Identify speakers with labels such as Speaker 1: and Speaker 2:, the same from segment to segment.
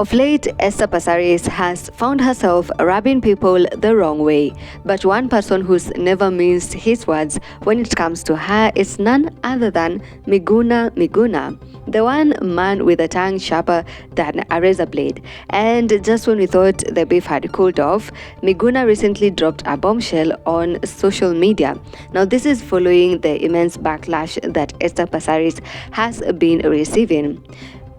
Speaker 1: Of late, Esther Passaris has found herself rubbing people the wrong way. But one person who's never minced his words when it comes to her is none other than Miguna Miguna, the one man with a tongue sharper than a razor blade. And just when we thought the beef had cooled off, Miguna recently dropped a bombshell on social media. Now, this is following the immense backlash that Esther Passaris has been receiving.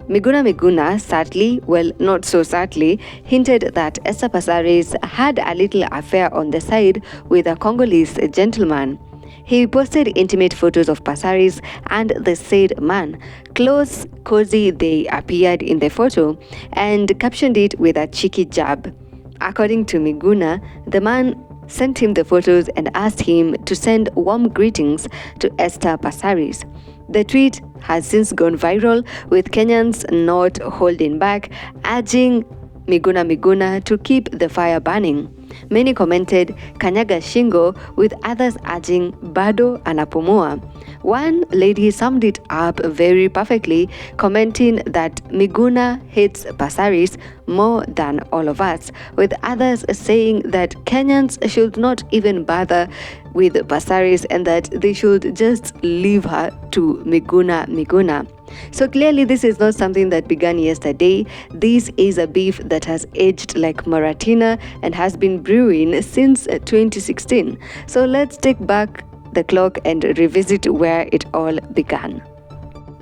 Speaker 1: Miguna Miguna sadly, well, not so sadly, hinted that Esther Passaris had a little affair on the side with a Congolese gentleman. He posted intimate photos of Passaris and the said man. Close, cozy they appeared in the photo, and captioned it with a cheeky jab. According to Miguna, the man sent him the photos and asked him to send warm greetings to Esther Passaris. The tweet has since gone viral, with Kenyans not holding back, urging Miguna Miguna to keep the fire burning. Many commented Kanyaga Shingo, with others urging Bado Anapumua. One lady summed it up very perfectly, commenting that Miguna hates Passaris more than all of us, with others saying that Kenyans should not even bother with Passaris and that they should just leave her to Miguna Miguna. So clearly this is not something that began yesterday. This is a beef that has aged like Maratina and has been brewing since 2016. So let's take back the clock and revisit where it all began.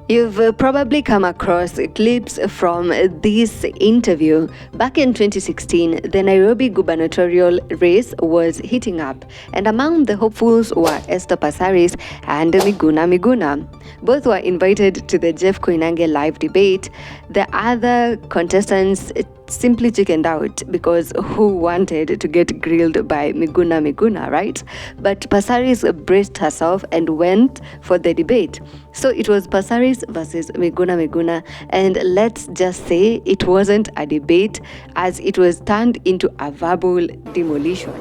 Speaker 1: You've probably come across clips from this interview. Back in 2016, the Nairobi gubernatorial race was heating up, and among the hopefuls were Esther Passaris and Miguna Miguna. Both were invited to the Jeff Koinange live debate. The other contestants simply chickened out because who wanted to get grilled by Miguna Miguna, right? But Passaris braced herself and went for the debate. So it was Passaris versus Miguna Miguna, and let's just say it wasn't a debate, as it was turned into a verbal demolition.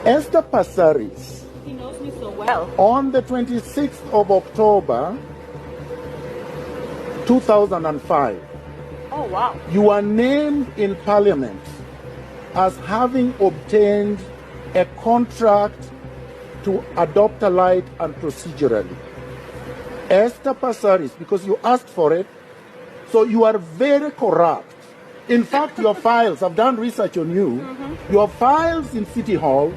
Speaker 2: Esther Passaris,
Speaker 3: he knows me so well,
Speaker 2: on the 26th of October 2005,
Speaker 3: oh wow,
Speaker 2: you were named in Parliament as having obtained a contract to adopt a light and procedurally. Esther Passaris, because you asked for it, so you are very corrupt. In fact, your files, I've done research on you, your files in City Hall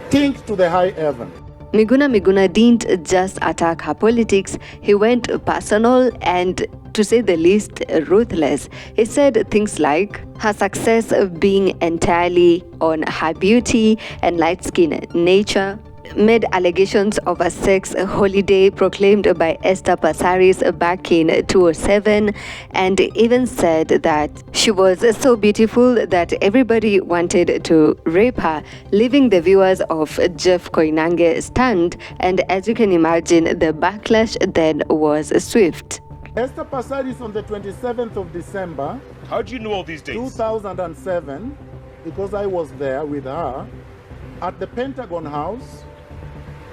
Speaker 2: stink to the high heaven.
Speaker 1: Miguna Miguna didn't just attack her politics, he went personal and, to say the least, ruthless. He said things like her success being entirely on her beauty and light-skinned nature, made allegations of a sex holiday proclaimed by Esther Passaris back in 2007, and even said that she was so beautiful that everybody wanted to rape her, leaving the viewers of Jeff Koinange stunned. And as you can imagine, the backlash then was swift.
Speaker 2: Esther Passaris on the 27th of December.
Speaker 4: How do you know all these dates?
Speaker 2: 2007, because I was there with her at the Pentagon House.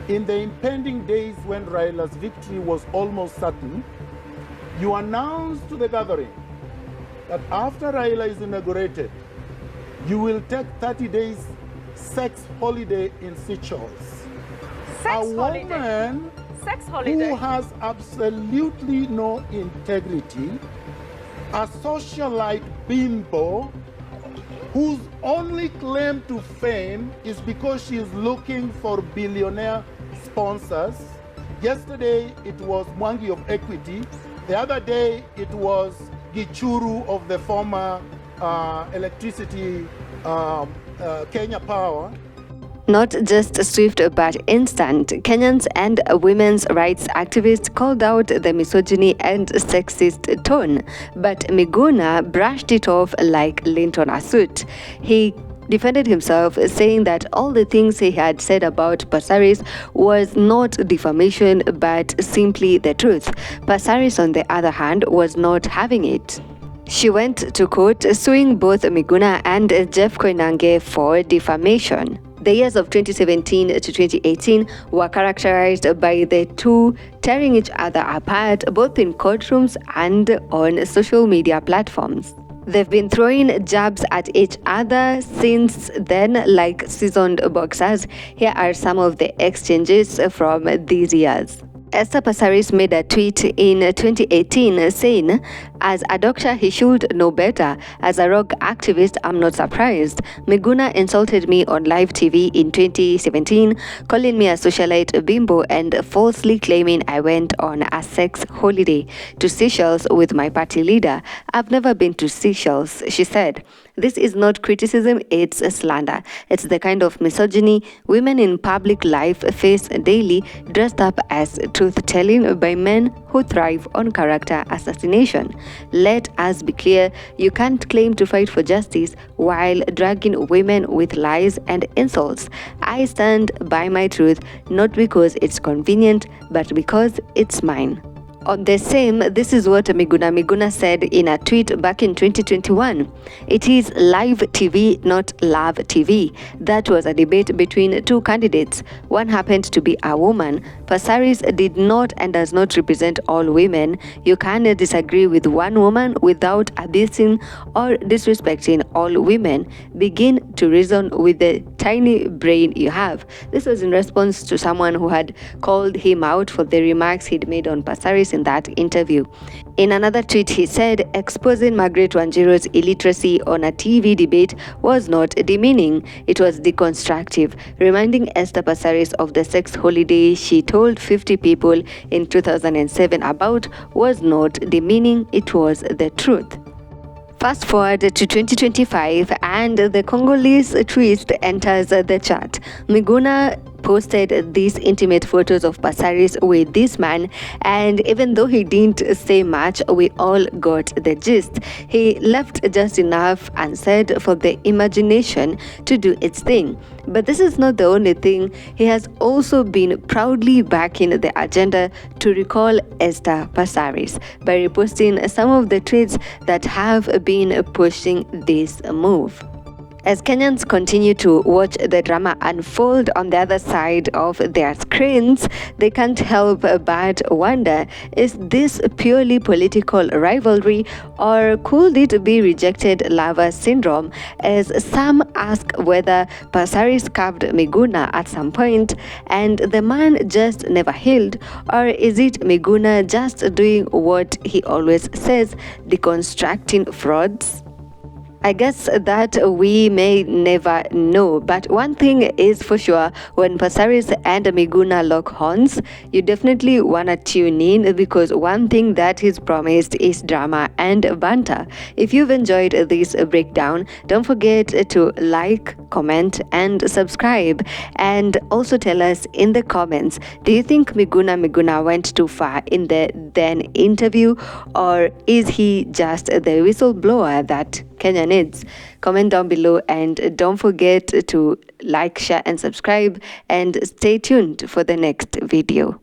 Speaker 2: In the impending days when Raila's victory was almost certain, you announced to the gathering that after Raila is inaugurated, you will take 30 days sex holiday in Seychelles.
Speaker 3: Sex holiday
Speaker 2: Who has absolutely no integrity, a socialite bimbo whose only claim to fame is because she is looking for billionaire sponsors. Yesterday it was Mwangi of Equity. The other day it was Gichuru of the former electricity Kenya Power.
Speaker 1: Not just swift but instant, Kenyans and women's rights activists called out the misogyny and sexist tone, but Miguna brushed it off like lint on a suit. He defended himself, saying that all the things he had said about Passaris was not defamation but simply the truth. Passaris, on the other hand, was not having it. She went to court, suing both Miguna and Jeff Koinange for defamation. The years of 2017 to 2018 were characterized by the two tearing each other apart, both in courtrooms and on social media platforms. They've been throwing jabs at each other since then, like seasoned boxers. Here are some of the exchanges from these years. Esther Passaris made a tweet in 2018 saying, "As a doctor, he should know better. As a rock activist, I'm not surprised. Miguna insulted me on live TV in 2017, calling me a socialite bimbo and falsely claiming I went on a sex holiday to Seychelles with my party leader. I've never been to Seychelles," she said. "This is not criticism, it's a slander. It's the kind of misogyny women in public life face daily, dressed up as truth-telling by men who thrive on character assassination. Let us be clear, you can't claim to fight for justice while dragging women with lies and insults. I stand by my truth, not because it's convenient, but because it's mine." On the same, this is what Miguna Miguna said in a tweet back in 2021. "It is live TV, not love TV. That was a debate between two candidates. One happened to be a woman. Passaris did not and does not represent all women. You can disagree with one woman without abusing or disrespecting all women. Begin to reason with the tiny brain you have." This was in response to someone who had called him out for the remarks he'd made on Passaris in that interview. In another tweet, he said, "Exposing Margaret Wanjiru's illiteracy on a TV debate was not demeaning, it was deconstructive. Reminding Esther Passaris of the sex holiday she told 50 people in 2007 about was not demeaning, it was the truth." Fast forward to 2025 and the Congolese twist enters the chat. Miguna posted these intimate photos of Passaris with this man, and even though he didn't say much, we all got the gist. He left just enough unsaid for the imagination to do its thing. But this is not the only thing. He has also been proudly backing the agenda to recall Esther Passaris by reposting some of the tweets that have been pushing this move. As Kenyans continue to watch the drama unfold on the other side of their screens, they can't help but wonder, is this purely political rivalry, or could it be rejected lover syndrome, as some ask whether Passaris carved Miguna at some point and the man just never healed, or is it Miguna just doing what he always says, deconstructing frauds? I guess that we may never know, but one thing is for sure, when Passaris and Miguna lock horns, you definitely wanna tune in, because one thing that is promised is drama and banter. If you've enjoyed this breakdown, don't forget to like, comment and subscribe, and also tell us in the comments, do you think Miguna Miguna went too far in the then interview, or is he just the whistleblower that Kenya needs? Comment down below, and don't forget to like, share and subscribe, and stay tuned for the next video.